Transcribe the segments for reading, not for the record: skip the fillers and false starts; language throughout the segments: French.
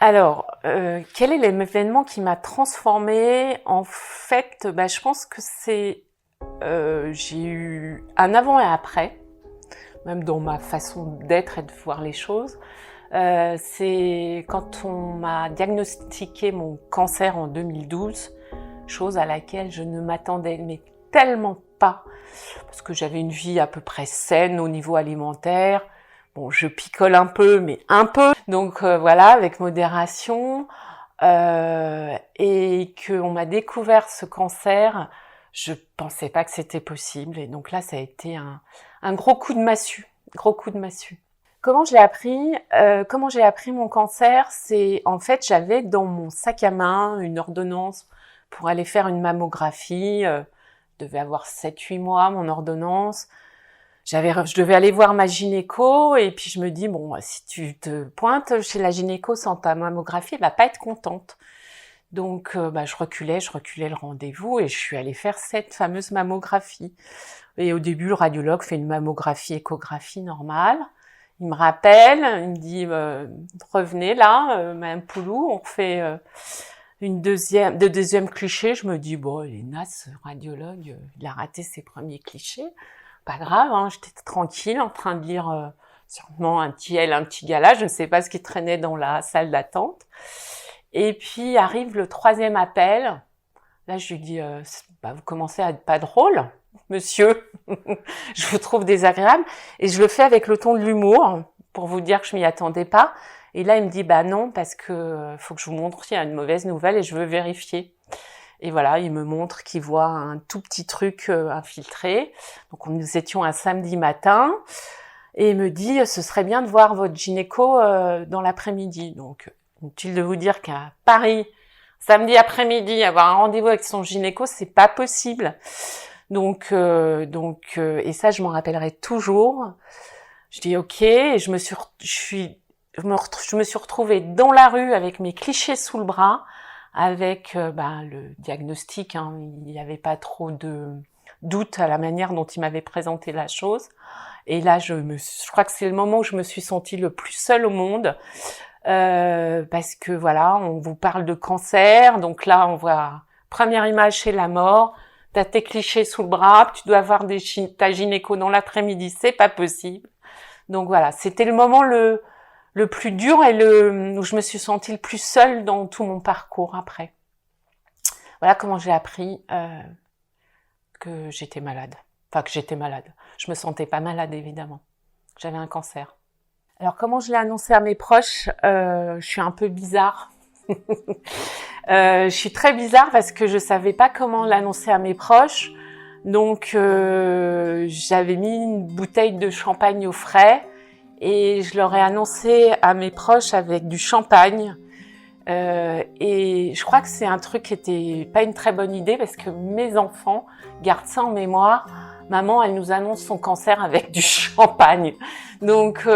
Alors, quel est l'événement qui m'a transformée? En fait, je pense que j'ai eu un avant et après, même dans ma façon d'être et de voir les choses. C'est quand on m'a diagnostiqué mon cancer en 2012, chose à laquelle je ne m'attendais mais tellement pas, parce que j'avais une vie à peu près saine au niveau alimentaire. Bon, je picole un peu, mais un peu. Donc voilà, avec modération. Et qu'on m'a découvert ce cancer, je pensais pas que c'était possible. Et donc là, ça a été un gros coup de massue. Gros coup de massue. Comment j'ai appris mon cancer? C'est en fait, j'avais dans mon sac à main une ordonnance pour aller faire une mammographie. Je devais avoir 7-8 mois, mon ordonnance. Je devais aller voir ma gynéco et puis je me dis, bon, si tu te pointes chez la gynéco sans ta mammographie, elle va pas être contente. Donc, je reculais le rendez-vous et je suis allée faire cette fameuse mammographie. Et au début, le radiologue fait une mammographie, échographie normale. Il me rappelle, il me dit, revenez là, Madame Poulou, on fait de deuxième cliché. Je me dis, bon, il est naze, ce radiologue, il a raté ses premiers clichés. Pas grave, hein, j'étais tranquille en train de lire sûrement un petit gala, je ne sais pas ce qui traînait dans la salle d'attente. Et puis arrive le troisième appel. Là, je lui dis, vous commencez à être pas drôle, monsieur. Je vous trouve désagréable. Et je le fais avec le ton de l'humour, pour vous dire que je m'y attendais pas. Et là, il me dit, non, parce que faut que je vous montre qu'il y a une mauvaise nouvelle et je veux vérifier. Et voilà, il me montre qu'il voit un tout petit truc infiltré. Donc nous étions un samedi matin. Et il me dit, ce serait bien de voir votre gynéco dans l'après-midi. Donc, inutile de vous dire qu'à Paris, samedi après-midi, avoir un rendez-vous avec son gynéco, c'est pas possible. Donc, et ça, je m'en rappellerai toujours. Je dis ok, et je me suis retrouvée dans la rue avec mes clichés sous le bras, avec le diagnostic. Hein, il n'y avait pas trop de doute à la manière dont il m'avait présenté la chose. Et là, je crois que c'est le moment où je me suis sentie le plus seule au monde. Parce que voilà, on vous parle de cancer, donc là on voit première image chez la mort, t'as tes clichés sous le bras, tu dois avoir ta gynéco dans l'après-midi, c'est pas possible. Donc voilà, c'était le moment le plus dur et où je me suis sentie le plus seule dans tout mon parcours après. Voilà comment j'ai appris que j'étais malade. Enfin, que j'étais malade. Je me sentais pas malade, évidemment. J'avais un cancer. Alors, comment je l'ai annoncé à mes proches? Je suis un peu bizarre. Je suis très bizarre parce que je savais pas comment l'annoncer à mes proches. Donc, j'avais mis une bouteille de champagne au frais et je leur ai annoncé à mes proches avec du champagne. Et je crois que c'est un truc qui était pas une très bonne idée parce que mes enfants gardent ça en mémoire. Maman, elle nous annonce son cancer avec du champagne. Donc,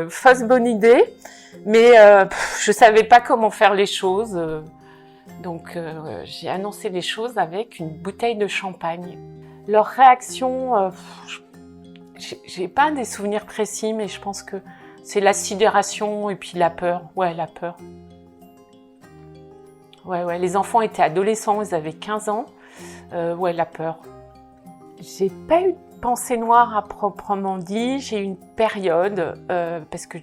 fausse bonne idée. Mais je savais pas comment faire les choses. Donc, j'ai annoncé les choses avec une bouteille de champagne. Leur réaction, j'ai pas des souvenirs précis, mais je pense que c'est la sidération et puis la peur. Ouais, la peur. Ouais, les enfants étaient adolescents, ils avaient 15 ans. La peur. J'ai pas eu de pensée noire à proprement dit. J'ai eu une période, parce que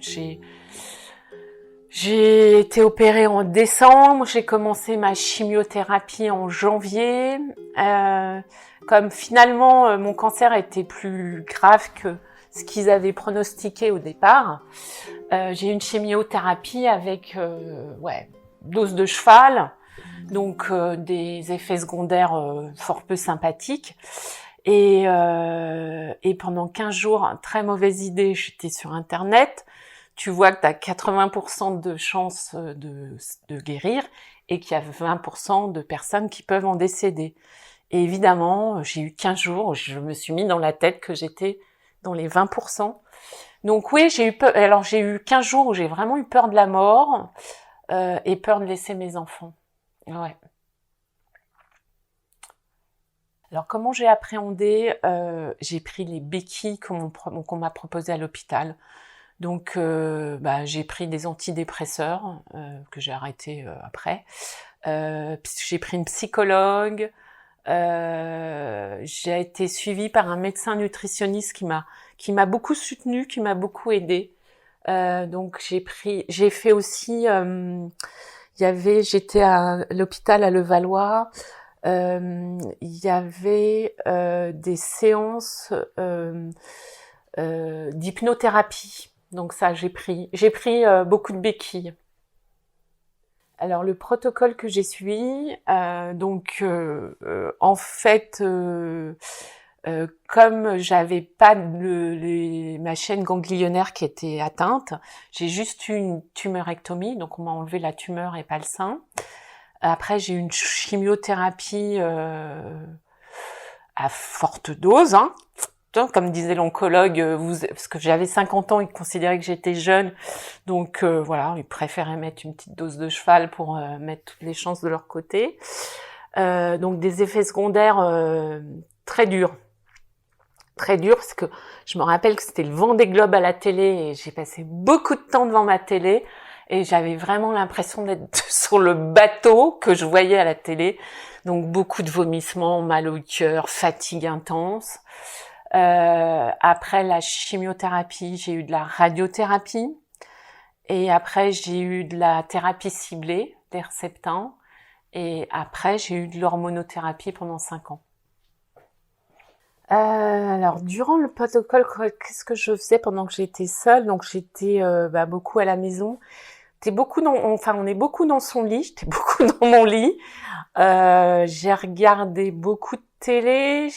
j'ai été opérée en décembre, j'ai commencé ma chimiothérapie en janvier. Comme finalement mon cancer était plus grave que ce qu'ils avaient pronostiqué au départ, j'ai eu une chimiothérapie avec dose de cheval, donc des effets secondaires fort peu sympathiques. Et pendant 15 jours, très mauvaise idée, j'étais sur Internet. Tu vois que tu as 80% de chances de guérir et qu'il y a 20% de personnes qui peuvent en décéder. Et évidemment, j'ai eu 15 jours où je me suis mis dans la tête que j'étais dans les 20%. Donc oui, j'ai eu peur. Alors j'ai eu 15 jours où j'ai vraiment eu peur de la mort et peur de laisser mes enfants. Ouais. Alors comment j'ai appréhendé? J'ai pris les béquilles qu'on m'a proposées à l'hôpital. Donc, j'ai pris des antidépresseurs que j'ai arrêtés après. J'ai pris une psychologue. J'ai été suivie par un médecin nutritionniste qui m'a beaucoup soutenue, qui m'a beaucoup aidée. Donc j'ai fait aussi, j'étais à l'hôpital à Levallois. Il y avait des séances d'hypnothérapie. Donc ça, j'ai pris beaucoup de béquilles. Alors le protocole que j'ai suivi, en fait, comme j'avais pas ma chaîne ganglionnaire qui était atteinte, j'ai juste eu une tumorectomie, donc on m'a enlevé la tumeur et pas le sein. Après j'ai eu une chimiothérapie à forte dose, hein. Comme disait l'oncologue, parce que j'avais 50 ans, il considérait que j'étais jeune, donc voilà, il préférait mettre une petite dose de cheval pour mettre toutes les chances de leur côté. Donc des effets secondaires très durs parce que je me rappelle que c'était le Vendée Globe à la télé et j'ai passé beaucoup de temps devant ma télé et j'avais vraiment l'impression d'être sur le bateau que je voyais à la télé. Donc beaucoup de vomissements, mal au cœur, fatigue intense. Après la chimiothérapie, j'ai eu de la radiothérapie et après j'ai eu de la thérapie ciblée, d'Herceptin, et après j'ai eu de l'hormonothérapie pendant 5 ans. Alors durant le protocole, qu'est-ce que je faisais pendant que j'étais seule? Donc j'étais beaucoup à la maison. On est beaucoup dans son lit, j'étais beaucoup dans mon lit. J'ai regardé beaucoup de télé.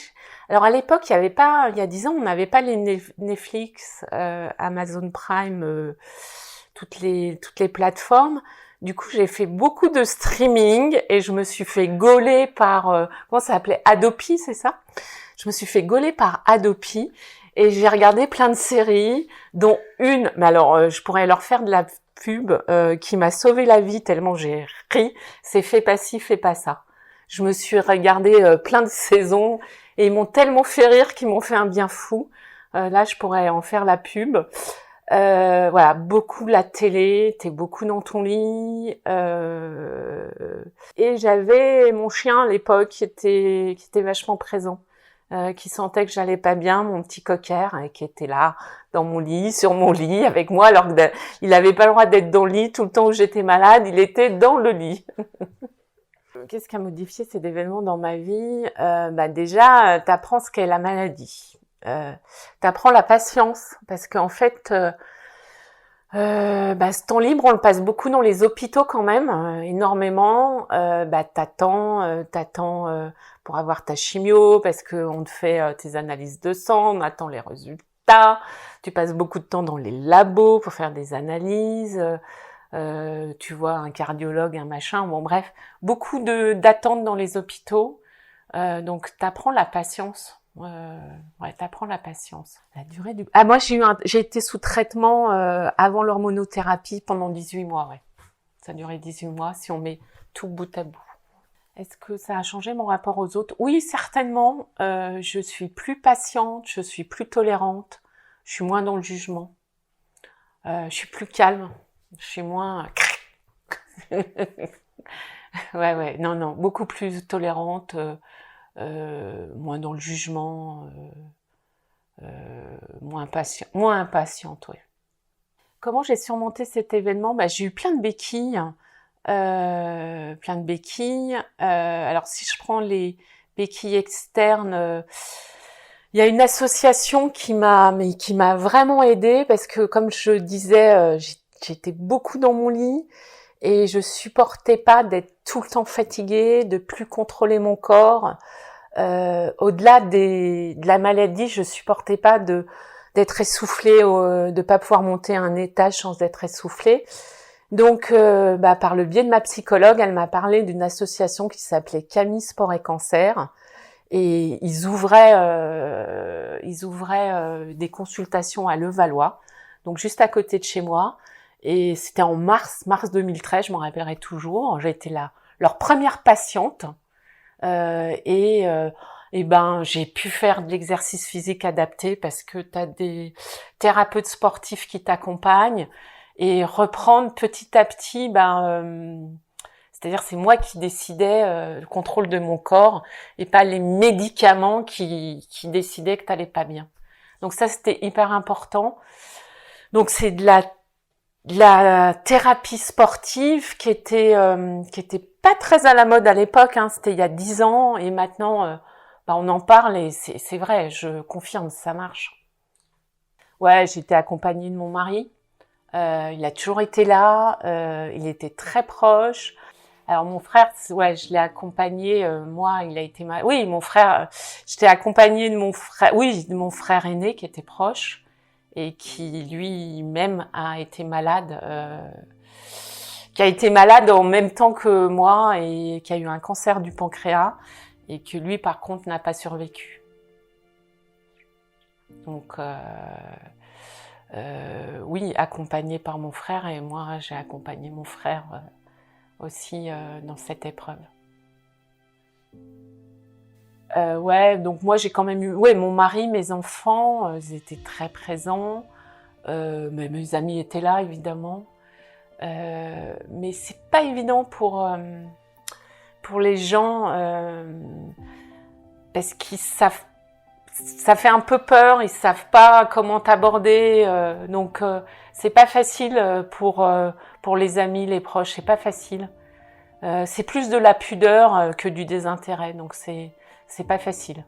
Alors à l'époque, il y a 10 ans, on n'avait pas les Netflix, Amazon Prime, toutes les plateformes. Du coup, j'ai fait beaucoup de streaming et je me suis fait gauler par comment ça s'appelait, Adopi, c'est ça? Je me suis fait gauler par Adopi et j'ai regardé plein de séries, dont une, mais alors je pourrais leur faire de la pub qui m'a sauvé la vie tellement j'ai ri, c'est Fais pas ci, fais pas ça. Je me suis regardé plein de saisons et ils m'ont tellement fait rire qu'ils m'ont fait un bien fou. Là, je pourrais en faire la pub. Voilà, beaucoup la télé, t'es beaucoup dans ton lit. Et j'avais mon chien à l'époque qui était vachement présent, qui sentait que j'allais pas bien, mon petit cocker, et qui était là dans mon lit, sur mon lit avec moi, alors qu'il avait pas le droit d'être dans le lit tout le temps où j'étais malade, il était dans le lit. Qu'est-ce qui a modifié ces événements dans ma vie? Déjà, t'apprends ce qu'est la maladie. T'apprends la patience, parce qu'en fait, ce temps libre, on le passe beaucoup dans les hôpitaux quand même, énormément. T'attends pour avoir ta chimio, parce que on te fait tes analyses de sang, on attend les résultats. Tu passes beaucoup de temps dans les labos pour faire des analyses. Tu vois un cardiologue, un machin, bon bref, beaucoup d'attentes dans les hôpitaux, donc t'apprends la patience. T'apprends la patience. La durée du... moi j'ai été sous traitement avant l'hormonothérapie pendant 18 mois, ouais. Ça a duré 18 mois si on met tout bout à bout. Est-ce que ça a changé mon rapport aux autres? Oui, certainement. Je suis plus patiente, je suis plus tolérante, je suis moins dans le jugement, je suis plus calme. Je suis moins... non, beaucoup plus tolérante, moins dans le jugement, moins impatiente, oui. Comment j'ai surmonté cet événement? J'ai eu plein de béquilles, alors si je prends les béquilles externes, il y a une association qui m'a vraiment aidée, parce que comme je disais, j'étais beaucoup dans mon lit et je supportais pas d'être tout le temps fatiguée, de plus contrôler mon corps. Au-delà de la maladie, je supportais pas d'être essoufflée, de pas pouvoir monter un étage sans être essoufflée. Donc, par le biais de ma psychologue, elle m'a parlé d'une association qui s'appelait Camille Sport et Cancer. Et ils ouvraient des consultations à Levallois, donc juste à côté de chez moi. Et c'était en mars 2013, je m'en rappellerai toujours. J'ai été leur première patiente. Et et ben j'ai pu faire de l'exercice physique adapté parce que tu as des thérapeutes sportifs qui t'accompagnent et reprendre petit à petit c'est-à-dire c'est moi qui décidais le contrôle de mon corps et pas les médicaments qui décidaient que t'allais pas bien. Donc ça c'était hyper important. Donc c'est de la thérapie sportive qui était pas très à la mode à l'époque, hein, c'était il y a 10 ans et maintenant on en parle et c'est vrai, je confirme, ça marche. Ouais, j'étais accompagnée de mon mari. Il a toujours été là, il était très proche. Alors mon frère, ouais, je l'ai accompagné. Moi, il a été malade. Oui, mon frère, j'étais accompagnée de mon frère. Oui, de mon frère aîné qui était proche et qui lui-même a été malade, qui a été malade en même temps que moi et qui a eu un cancer du pancréas et que lui, par contre, n'a pas survécu. Donc oui, accompagné par mon frère et moi, j'ai accompagné mon frère aussi dans cette épreuve. Ouais, donc moi j'ai quand même eu, ouais, mon mari, mes enfants, ils étaient très présents, mais mes amis étaient là évidemment, mais c'est pas évident pour les gens parce qu'ils savent, ça fait un peu peur, ils savent pas comment t'aborder, donc c'est pas facile pour les amis, les proches, c'est pas facile. C'est plus de la pudeur que du désintérêt, donc c'est pas facile.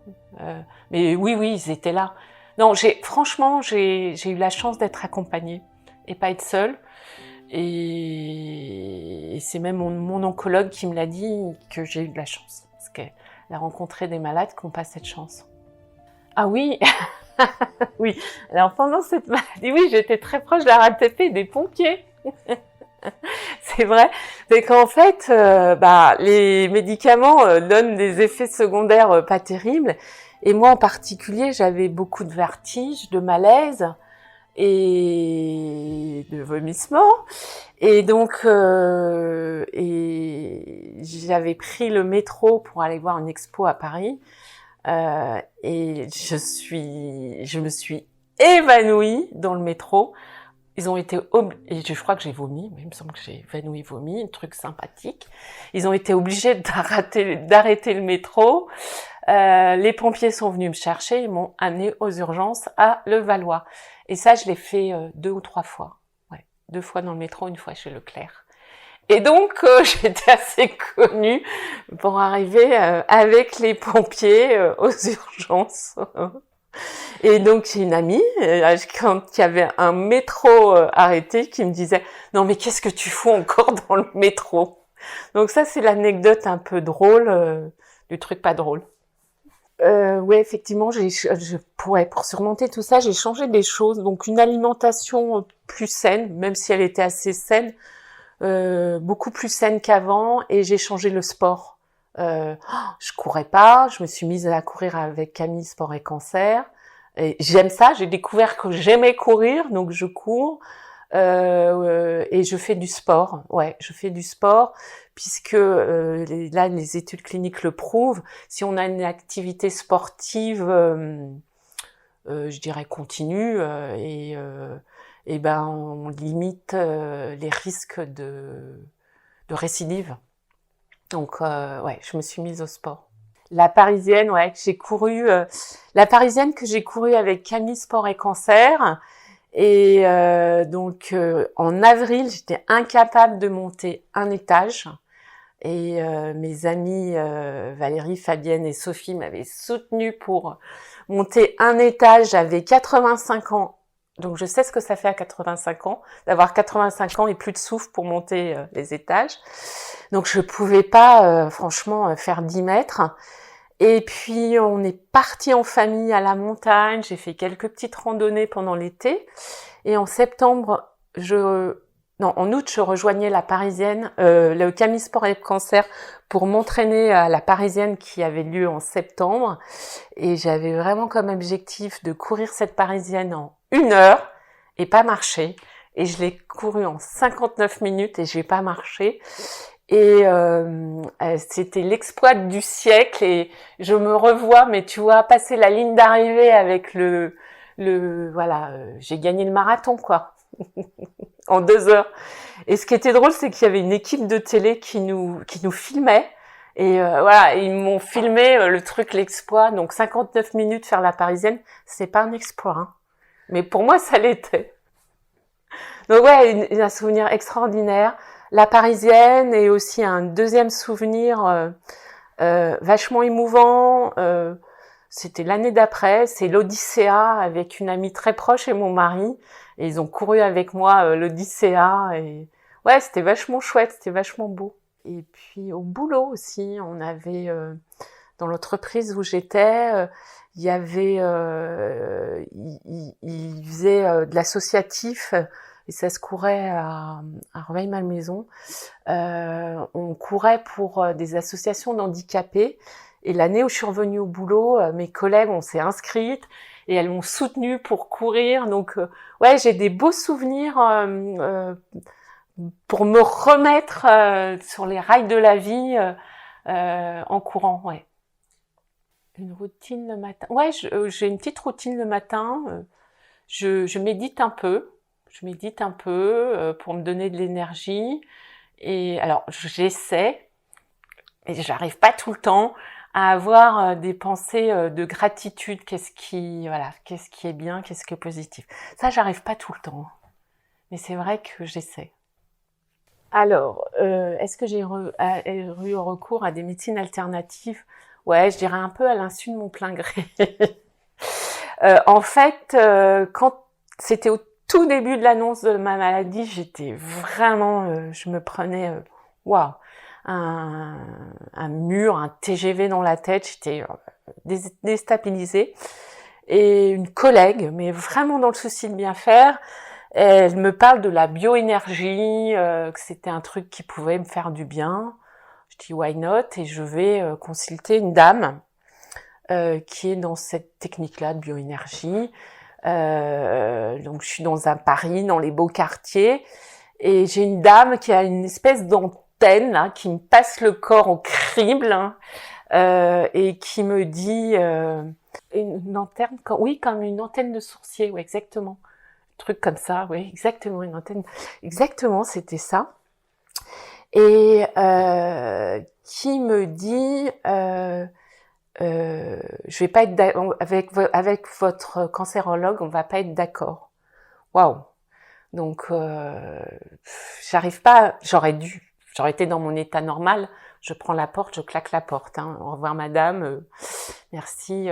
Mais oui, ils étaient là. Non, franchement, j'ai eu la chance d'être accompagnée et pas être seule. Et c'est même mon oncologue qui me l'a dit que j'ai eu de la chance. Parce qu'elle a rencontré des malades qui n'ont pas cette chance. Ah oui, oui. Alors pendant cette maladie, oui, j'étais très proche de la RATP et des pompiers. C'est vrai, c'est qu'en fait, les médicaments donnent des effets secondaires pas terribles. Et moi en particulier, j'avais beaucoup de vertiges, de malaise et de vomissements. Et donc, et j'avais pris le métro pour aller voir une expo à Paris. Et je me suis évanouie dans le métro. Ils ont été et je crois que j'ai vomi, mais il me semble que j'ai évanoui, vomi, un truc sympathique. Ils ont été obligés d'arrêter le métro. Les pompiers sont venus me chercher, ils m'ont amené aux urgences à Levallois. Et ça, je l'ai fait 2 ou 3 fois. Ouais, 2 fois dans le métro, 1 fois chez Leclerc. Et donc, j'étais assez connue pour arriver avec les pompiers aux urgences. Et donc j'ai une amie, quand il y avait un métro arrêté, qui me disait « Non mais qu'est-ce que tu fous encore dans le métro ?» Donc ça c'est l'anecdote un peu drôle, du truc pas drôle. Ouais, effectivement, pour surmonter tout ça, j'ai changé des choses. Donc une alimentation plus saine, même si elle était assez saine, beaucoup plus saine qu'avant, et j'ai changé le sport. Je courais pas, je me suis mise à courir avec Camille Sport et Cancer. Et j'aime ça, j'ai découvert que j'aimais courir, donc je cours et je fais du sport. Ouais, je fais du sport puisque là les études cliniques le prouvent. Si on a une activité sportive, je dirais continue, et on limite les risques de récidive. Donc ouais, je me suis mise au sport. La parisienne, ouais, que j'ai couru, avec Camille Sport et Cancer. Et donc en avril, j'étais incapable de monter un étage. Et mes amies Valérie, Fabienne et Sophie m'avaient soutenue pour monter un étage. J'avais 85 ans. Donc je sais ce que ça fait à 85 ans, d'avoir 85 ans et plus de souffle pour monter les étages. Donc je pouvais pas franchement faire 10 mètres. Et puis on est parti en famille à la montagne, j'ai fait quelques petites randonnées pendant l'été. Et en août, je rejoignais la Parisienne, le Camille Sport et Cancer pour m'entraîner à la Parisienne qui avait lieu en septembre. Et j'avais vraiment comme objectif de courir cette Parisienne en 1 heure et pas marcher. Et je l'ai couru en 59 minutes et j'ai pas marché. Et c'était l'exploit du siècle et je me revois, mais tu vois, passer la ligne d'arrivée avec voilà, j'ai gagné le marathon, quoi, en 2 heures. Et ce qui était drôle, c'est qu'il y avait une équipe de télé qui nous filmait. Et voilà, ils m'ont filmé le truc, l'exploit. Donc 59 minutes faire la Parisienne, c'est pas un exploit, hein. Mais pour moi, ça l'était. Donc ouais, un souvenir extraordinaire. La Parisienne et aussi un deuxième souvenir vachement émouvant. C'était l'année d'après, c'est l'Odyssea avec une amie très proche et mon mari. Et ils ont couru avec moi l'Odyssea. Et ouais, c'était vachement chouette, c'était vachement beau. Et puis au boulot aussi, on avait dans l'entreprise où j'étais, il y avait, il faisait de l'associatif et ça se courait à Rueil-Malmaison. On courait pour des associations d'handicapés. Et l'année où je suis revenue au boulot, mes collègues, on s'est inscrites et elles m'ont soutenue pour courir. Donc, ouais, j'ai des beaux souvenirs pour me remettre sur les rails de la vie en courant, ouais. Une routine le matin. Ouais, j'ai une petite routine le matin. Je médite un peu. Je médite un peu pour me donner de l'énergie. Et alors, j'essaie, mais j'arrive pas tout le temps à avoir des pensées de gratitude. Qu'est-ce qui est bien, qu'est-ce qui est positif. Ça, j'arrive pas tout le temps. Mais c'est vrai que j'essaie. Alors, est-ce que j'ai eu recours à des médecines alternatives? Ouais, je dirais un peu à l'insu de mon plein gré. En fait, quand c'était au tout début de l'annonce de ma maladie, j'étais vraiment, je me prenais, waouh, un mur, un TGV dans la tête, j'étais déstabilisée. Et une collègue, mais vraiment dans le souci de bien faire, elle me parle de la bioénergie, que c'était un truc qui pouvait me faire du bien. Je dis why not, et je vais consulter une dame qui est dans cette technique-là de bioénergie. Donc je suis dans un Paris, dans les beaux quartiers, et j'ai une dame qui a une espèce d'antenne là, qui me passe le corps au crible, hein, et qui me dit une antenne, oui, comme une antenne de sourcier, oui, exactement. Truc comme ça, oui, exactement, une antenne. Exactement, c'était ça. Et qui me dit je vais pas être avec votre cancérologue, on va pas être d'accord. Waouh. Donc j'arrive pas, j'aurais été dans mon état normal, je prends la porte, je claque la porte, hein. Au revoir madame, merci.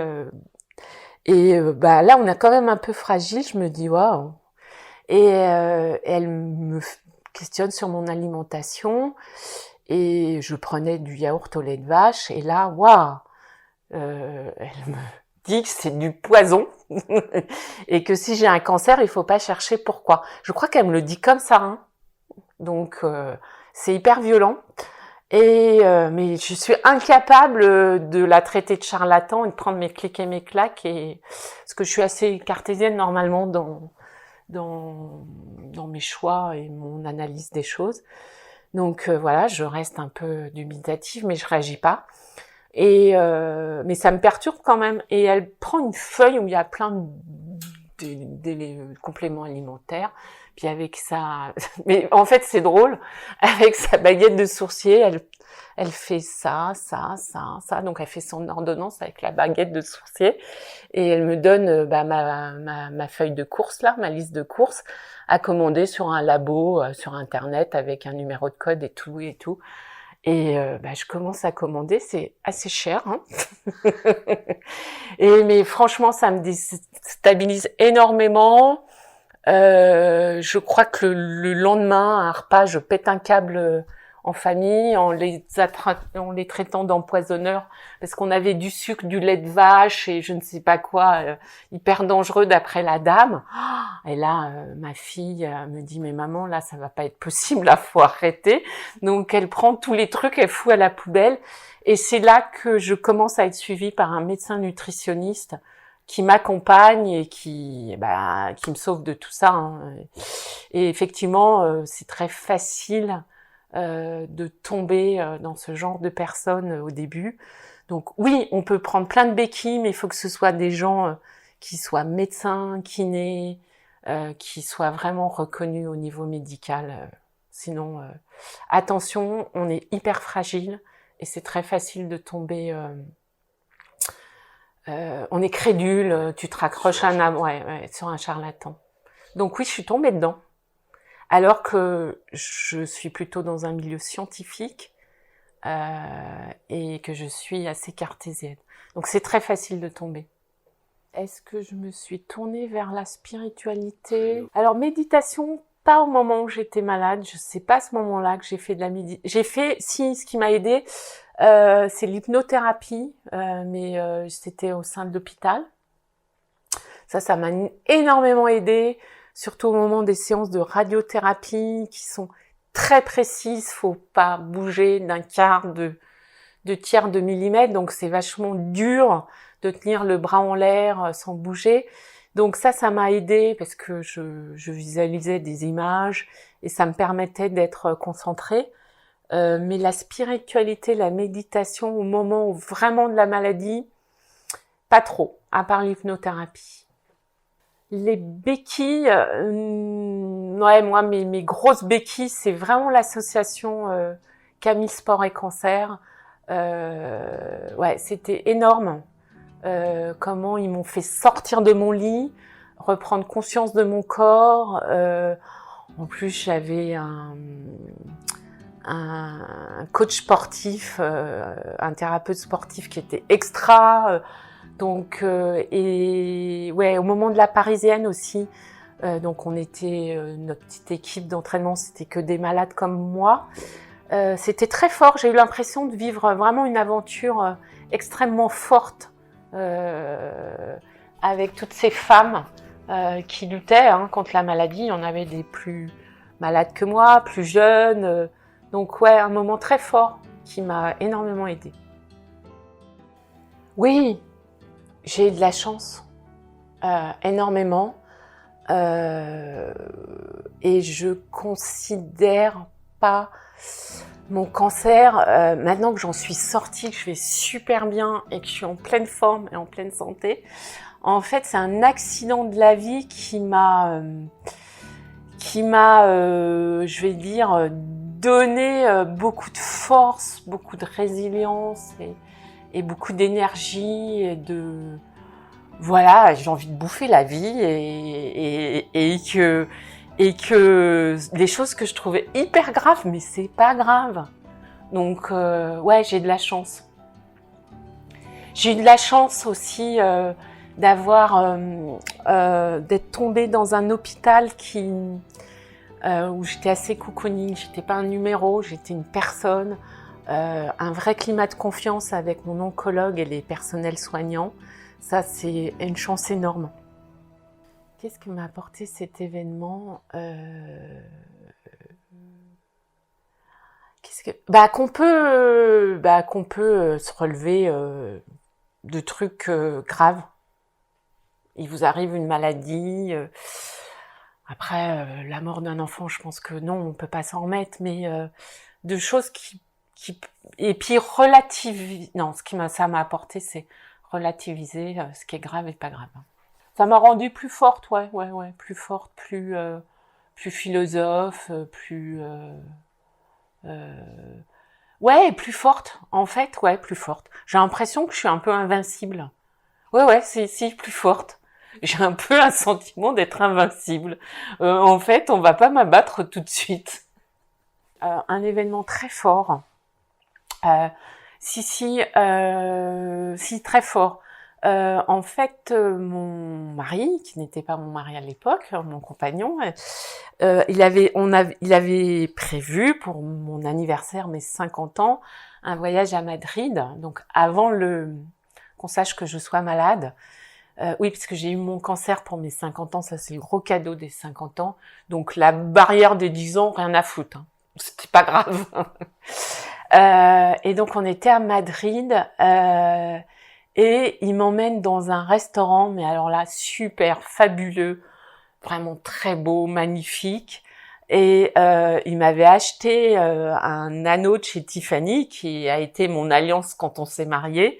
Et bah là on est quand même un peu fragile, je me dis waouh. Et elle me questionne sur mon alimentation et je prenais du yaourt au lait de vache et là waouh. Elle me dit que c'est du poison et que si j'ai un cancer, il faut pas chercher pourquoi. Je crois qu'elle me le dit comme ça, hein. Donc c'est hyper violent. Et mais je suis incapable de la traiter de charlatan et de prendre mes clics et mes claques parce que je suis assez cartésienne normalement dans mes choix et mon analyse des choses. Donc voilà, je reste un peu dubitative, mais je réagis pas. Et mais ça me perturbe quand même. Et elle prend une feuille où il y a plein de compléments alimentaires. Puis avec ça, mais en fait c'est drôle, avec sa baguette de sourcier, elle fait ça. Donc elle fait son ordonnance avec la baguette de sourcier et elle me donne ma feuille de course là, ma liste de courses à commander sur un labo sur internet avec un numéro de code et tout. Et je commence à commander, c'est assez cher, hein. Mais franchement, ça me déstabilise énormément. Je crois que le lendemain, à un repas, je pète un câble en famille en les traitant d'empoisonneurs parce qu'on avait du sucre, du lait de vache et je ne sais pas quoi, hyper dangereux d'après la dame. Et là, ma fille me dit mais maman là ça va pas être possible, là faut arrêter. Donc elle prend tous les trucs, elle fout à la poubelle et c'est là que je commence à être suivie par un médecin nutritionniste qui m'accompagne et qui me sauve de tout ça, hein. Et effectivement, c'est très facile de tomber dans ce genre de personnes au début. Donc oui, on peut prendre plein de béquilles, mais il faut que ce soit des gens qui soient médecins, kinés, qui soient vraiment reconnus au niveau médical. Sinon, attention, on est hyper fragile et c'est très facile de tomber. On est crédule, tu te raccroches à sur un charlatan. Donc oui, je suis tombée dedans. Alors que je suis plutôt dans un milieu scientifique et que je suis assez cartésienne. Donc c'est très facile de tomber. Est-ce que je me suis tournée vers la spiritualité? Alors méditation, pas au moment où j'étais malade. Je sais pas à ce moment-là que j'ai fait de la méditation. Ce qui m'a aidée, c'est l'hypnothérapie, mais c'était au sein de l'hôpital. Ça m'a énormément aidée, surtout au moment des séances de radiothérapie qui sont très précises. Faut pas bouger d'un quart de tiers de millimètre, donc c'est vachement dur de tenir le bras en l'air sans bouger. Donc ça m'a aidée parce que je visualisais des images et ça me permettait d'être concentrée. Mais la spiritualité, la méditation au moment où vraiment de la maladie, pas trop, à part l'hypnothérapie. Les béquilles, moi mes grosses béquilles, c'est vraiment l'association Camille Sport et Cancer. C'était énorme. Comment ils m'ont fait sortir de mon lit, reprendre conscience de mon corps. En plus, j'avais un coach sportif, un thérapeute sportif qui était extra. Donc au moment de la Parisienne aussi, donc on était notre petite équipe d'entraînement, c'était que des malades comme moi. C'était très fort. J'ai eu l'impression de vivre vraiment une aventure extrêmement forte avec toutes ces femmes qui luttaient contre la maladie. Il y en avait des plus malades que moi, plus jeunes. Donc un moment très fort qui m'a énormément aidée. Oui, j'ai eu de la chance, énormément. Et je considère pas mon cancer, maintenant que j'en suis sortie, que je vais super bien et que je suis en pleine forme et en pleine santé, en fait, c'est un accident de la vie qui m'a, je vais dire, donné beaucoup de force, beaucoup de résilience et beaucoup d'énergie et de... Voilà, j'ai envie de bouffer la vie et que les choses que je trouvais hyper graves, mais c'est pas grave. Donc j'ai de la chance. J'ai eu de la chance aussi d'être tombée dans un hôpital où j'étais assez cocooning. J'étais pas un numéro, j'étais une personne, un vrai climat de confiance avec mon oncologue et les personnels soignants. Ça, c'est une chance énorme. Qu'est-ce que m'a apporté cet événement qu'on peut se relever de trucs graves. Il vous arrive une maladie. Après, la mort d'un enfant, je pense que non, on peut pas s'en remettre, mais de choses qui et puis ça m'a apporté, c'est relativiser ce qui est grave et pas grave. Ça m'a rendue plus forte, plus forte, plus philosophe, plus forte. En fait, plus forte. J'ai l'impression que je suis un peu invincible. Si, plus forte. J'ai un peu un sentiment d'être invincible. En fait, on va pas m'abattre tout de suite. Un événement très fort. Si, très fort. En fait, mon mari, qui n'était pas mon mari à l'époque, mon compagnon, il avait prévu pour mon anniversaire, mes 50 ans, un voyage à Madrid. Donc avant qu'on sache que je sois malade. Oui, parce que j'ai eu mon cancer pour mes 50 ans, ça c'est le gros cadeau des 50 ans. Donc la barrière des 10 ans, rien à foutre. C'était pas grave. Et donc on était à Madrid et il m'emmène dans un restaurant, mais alors là super fabuleux, vraiment très beau, magnifique. Et il m'avait acheté un anneau de chez Tiffany qui a été mon alliance quand on s'est mariés.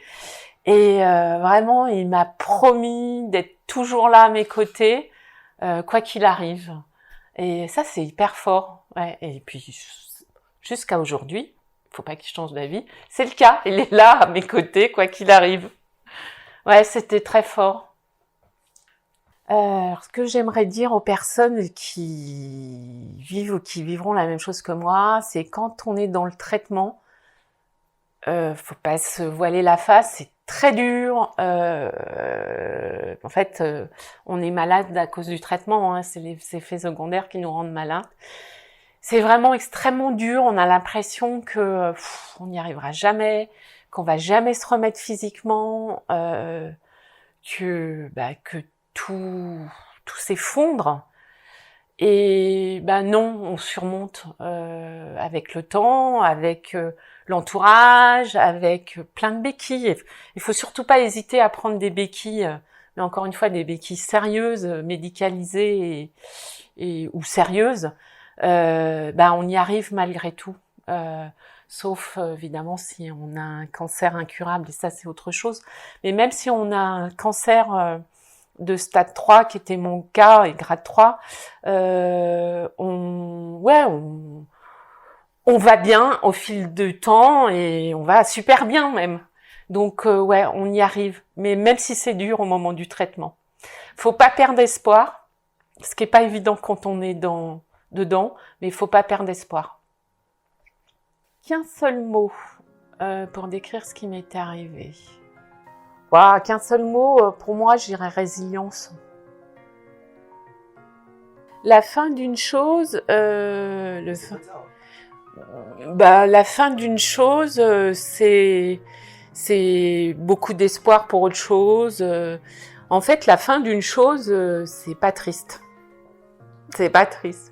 Et vraiment, il m'a promis d'être toujours là à mes côtés, quoi qu'il arrive. Et ça, c'est hyper fort. Ouais. Et puis, jusqu'à aujourd'hui, faut pas qu'il change d'avis. C'est le cas. Il est là à mes côtés, quoi qu'il arrive. Ouais, c'était très fort. Ce que j'aimerais dire aux personnes qui vivent ou qui vivront la même chose que moi, c'est quand on est dans le traitement, faut pas se voiler la face, c'est très dur. En fait, on est malade à cause du traitement, hein, c'est les effets secondaires qui nous rendent malades. C'est vraiment extrêmement dur, on a l'impression que on n'y arrivera jamais, qu'on va jamais se remettre physiquement, que tout s'effondre. Et non, on surmonte avec le temps, avec l'entourage, avec plein de béquilles. Il faut surtout pas hésiter à prendre des béquilles, mais encore une fois des béquilles sérieuses, médicalisées ou sérieuses. On y arrive malgré tout. Sauf évidemment si on a un cancer incurable, et ça c'est autre chose. Mais même si on a un cancer de stade 3, qui était mon cas, et grade 3, on va bien au fil du temps, et on va super bien même. Donc on y arrive. Mais même si c'est dur au moment du traitement. Faut pas perdre espoir, ce qui est pas évident quand on est dedans, mais il faut pas perdre espoir. Qu'un seul mot pour décrire ce qui m'était arrivé. Qu'un seul mot, pour moi, je dirais résilience. La fin d'une chose, la fin d'une chose, c'est beaucoup d'espoir pour autre chose. En fait, la fin d'une chose, c'est pas triste. C'est pas triste.